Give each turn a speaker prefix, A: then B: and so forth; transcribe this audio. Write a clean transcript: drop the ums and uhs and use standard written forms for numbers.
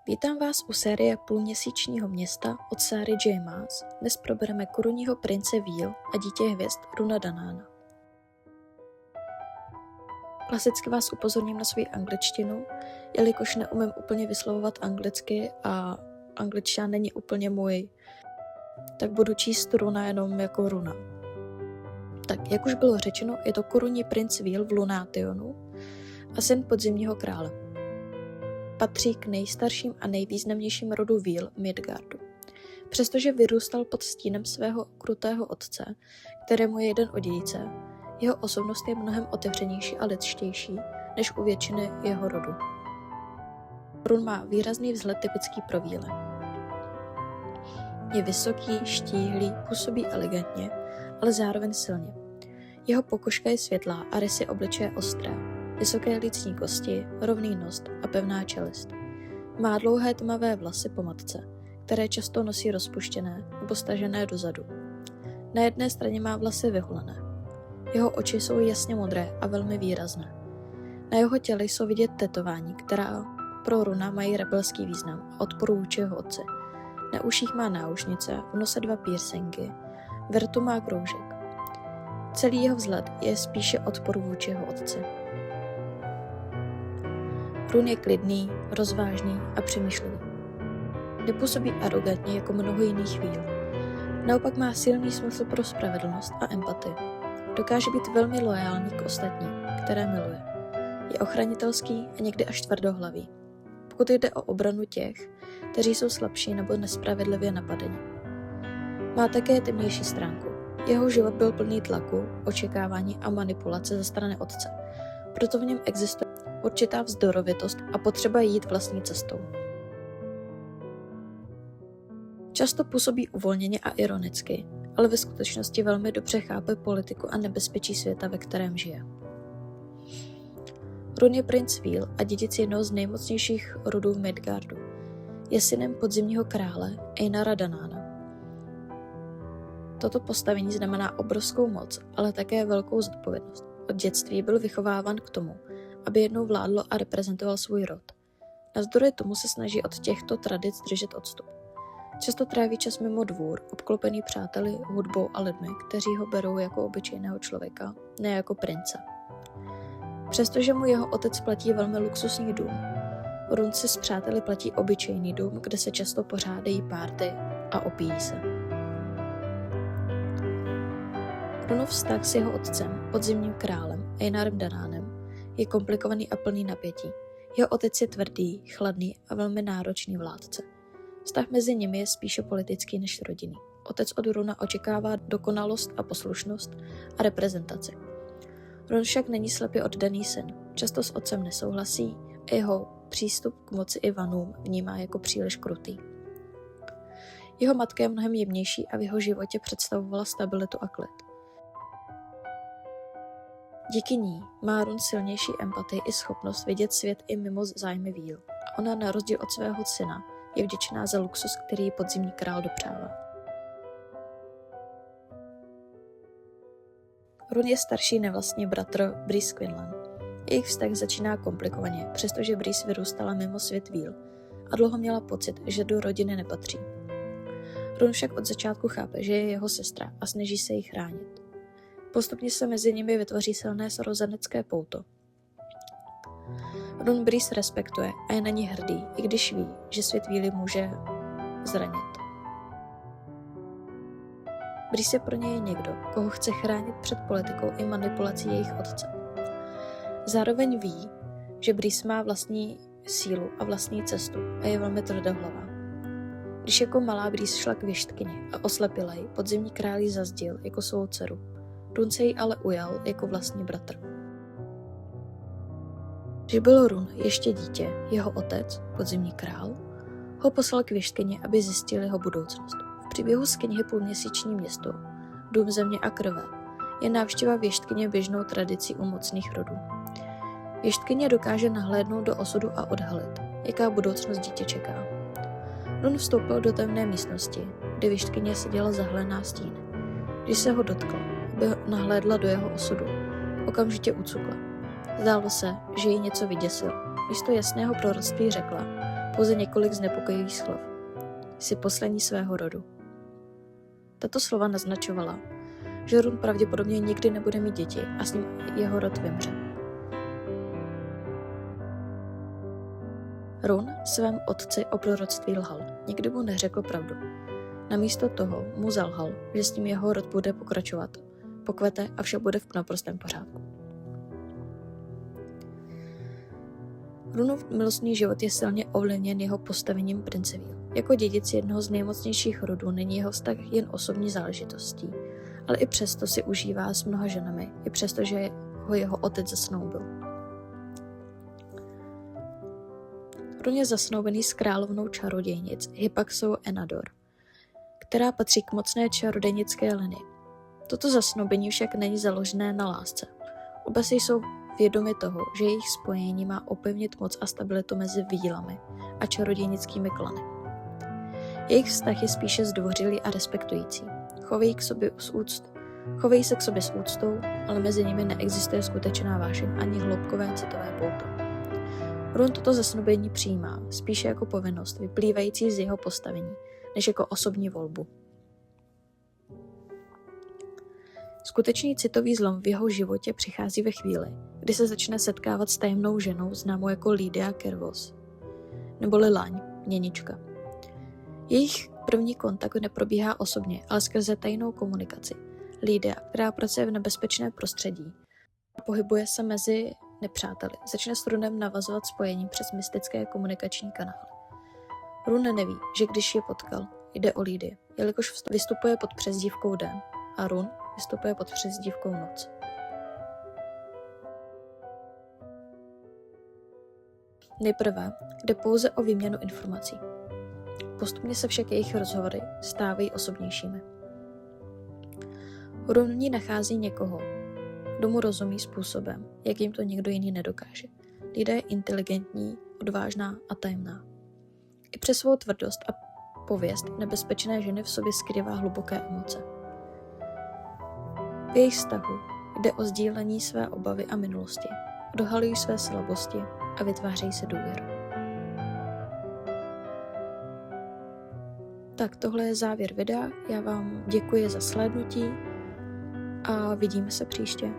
A: Vítám vás u série Půlměsíčního města od Sary J. Maas. Dnes probereme korunního prince Wheel a dítě hvězd Runa Danána. Klasicky vás upozorním na svou angličtinu, jelikož neumím úplně vyslovovat anglicky a angličtina není úplně můj, tak budu číst Runa jenom jako Runa. Tak, jak už bylo řečeno, je to korunní princ Wheel v Lunationu a syn podzimního krále. Patří k nejstarším a nejvýznamnějším rodu Wheel Midgardu. Přestože vyrůstal pod stínem svého krutého otce, kterému je jeden od dědice, jeho osobnost je mnohem otevřenější a lidštější než u většiny jeho rodu. Run má výrazný vzhled typický pro Wheele. Je vysoký, štíhlý, působí elegantně, ale zároveň silně. Jeho pokožka je světlá a rysy obličeje ostré. Vysoké lícní kosti, rovný nos a pevná čelist. Má dlouhé tmavé vlasy po matce, které často nosí rozpuštěné nebo stažené dozadu. Na jedné straně má vlasy vyhulené. Jeho oči jsou jasně modré a velmi výrazné. Na jeho těle jsou vidět tetování, která pro Runa mají rebelský význam a odporu vůči jeho otci. Na uších má náušnice, v nose 2 piercingy, v rtu má kroužek. Celý jeho vzhled je spíše odporu vůči jeho otci. Run je klidný, rozvážný a přemýšlivý. Nepůsobí arrogantně jako mnoho jiných Wheel. Naopak má silný smysl pro spravedlnost a empatii. Dokáže být velmi loajální k ostatním, které miluje. Je ochranitelský a někdy až tvrdohlavý, pokud jde o obranu těch, kteří jsou slabší nebo nespravedlivě napadeni. Má také temnější stránku. Jeho život byl plný tlaku, očekávání a manipulace ze strany otce. Proto v něm existuje určitá vzdorovitost a potřeba jít vlastní cestou. Často působí uvolněně a ironicky, ale ve skutečnosti velmi dobře chápe politiku a nebezpečí světa, ve kterém žije. Run je princ Wheel a dědic jednoho z nejmocnějších rodů v Midgardu. Je synem podzimního krále Einara Danána. Toto postavení znamená obrovskou moc, ale také velkou zodpovědnost. Od dětství byl vychováván k tomu, aby jednou vládl a reprezentoval svůj rod. Navzdory tomu se snaží od těchto tradic držet odstup. Často tráví čas mimo dvůr, obklopený přáteli, hudbou a lidmi, kteří ho berou jako obyčejného člověka, ne jako prince. Přestože mu jeho otec platí velmi luxusní dům, Run si s přáteli platí obyčejný dům, kde se často pořádají párty a opíjí se. Runův vztah s jeho otcem, podzimním králem Einarem Danánem, je komplikovaný a plný napětí. Jeho otec je tvrdý, chladný a velmi náročný vládce. Vztah mezi nimi je spíše politický než rodinný. Otec od Runa očekává dokonalost a poslušnost a reprezentaci. Run však není slepě oddaný syn. Často s otcem nesouhlasí a jeho přístup k moci i vanům vnímá jako příliš krutý. Jeho matka je mnohem jemnější a v jeho životě představovala stabilitu a klid. Díky ní má Run silnější empatii i schopnost vidět svět i mimo zájmy Wheel. A ona na rozdíl od svého syna je vděčná za luxus, který jí podzimní král dopřává. Run je starší nevlastní bratr Breeze Quinlan. Jejich vztah začíná komplikovaně, přestože Breeze vyrůstala mimo svět Wheel a dlouho měla pocit, že do rodiny nepatří. Run však od začátku chápe, že je jeho sestra a snaží se ji chránit. Postupně se mezi nimi vytvoří silné sorozenecké pouto. Run Breeze respektuje a je na ní hrdý, i když ví, že svět Wheely může zranit. Breeze je pro něj někdo, koho chce chránit před politikou i manipulací jejich otce. Zároveň ví, že Breeze má vlastní sílu a vlastní cestu a je velmi tvrdohlavá. Když jako malá Breeze šla k věštkyni a oslepila ji, podzimní král ji zazdil jako svou dceru. Run se jí ale ujal jako vlastní bratr. Když byl Run ještě dítě, jeho otec, podzimní král, ho poslal k věštkyni, aby zjistil jeho budoucnost. V příběhu z knihy Půlměsíční město, Dům země a krve, je návštěva věštkyně běžnou tradicí u mocných rodů. Věštkyně dokáže nahlédnout do osudu a odhalit, jaká budoucnost dítě čeká. Run vstoupil do temné místnosti, kde věštkyně seděla zahalená stíny. Když se ho dotkla, aby nahlédla do jeho osudu, okamžitě ucukla. Zdálo se, že jí něco vyděsil. Místo jasného proroctví řekla, pouze několik znepokojivých slov. Jsi poslední svého rodu. Tato slova naznačovala, že Run pravděpodobně nikdy nebude mít děti a s ním jeho rod vymře. Run svém otci o proroctví lhal, nikdy mu neřekl pravdu. Namísto toho mu zalhal, že s ním jeho rod bude pokračovat, pokvete a vše bude v naprostém pořádku. Runův milostný život je silně ovlivněn jeho postavením Princeville. Jako dědic jednoho z nejmocnějších rodů není jeho vztah jen osobní záležitostí, ale i přesto si užívá s mnoha ženami, i přesto, že ho jeho otec zasnoubil. Run je zasnoubený s královnou čarodějnic Hypaxou Enador, která patří k mocné čarodějnické linii. Toto zasnoubení však není založené na lásce. Oba si jsou vědomi toho, že jejich spojení má opevnit moc a stabilitu mezi vílami a čarodějnickými klany. Jejich vztah je spíše zdvořilý a respektující. Chovají se k sobě s úctou, ale mezi nimi neexistuje skutečná vášeň ani hloubkové citové pouto. Run toto zasnoubení přijímá spíše jako povinnost vyplývající z jeho postavení, než jako osobní volbu. Skutečný citový zlom v jeho životě přichází ve chvíli, kdy se začne setkávat s tajemnou ženou známou jako Lydia Kervos, neboli Laň, měnička. Jejich první kontakt neprobíhá osobně, ale skrze tajnou komunikaci. Lydia, která pracuje v nebezpečné prostředí a pohybuje se mezi nepřáteli, začne s Runem navazovat spojení přes mystické komunikační kanály. Run neví, že když je potkal, jde o Lydii, jelikož vystupuje pod přezdívkou Den a Run vystupuje pod přezdívkou Noc. Nejprve jde pouze o výměnu informací. Postupně se však jejich rozhovory stávají osobnějšími. Run v ní nachází někoho, kdo mu rozumí způsobem, jakým to nikdo jiný nedokáže. Lydia je inteligentní, odvážná a tajemná. I přes svou tvrdost a pověst nebezpečné ženy v sobě skrývá hluboké emoce. V jejich vztahu jde o sdílení své obavy a minulosti, odhalují své slabosti a vytvářejí se důvěru. Tak tohle je závěr videa, já vám děkuji za slédnutí a vidíme se příště.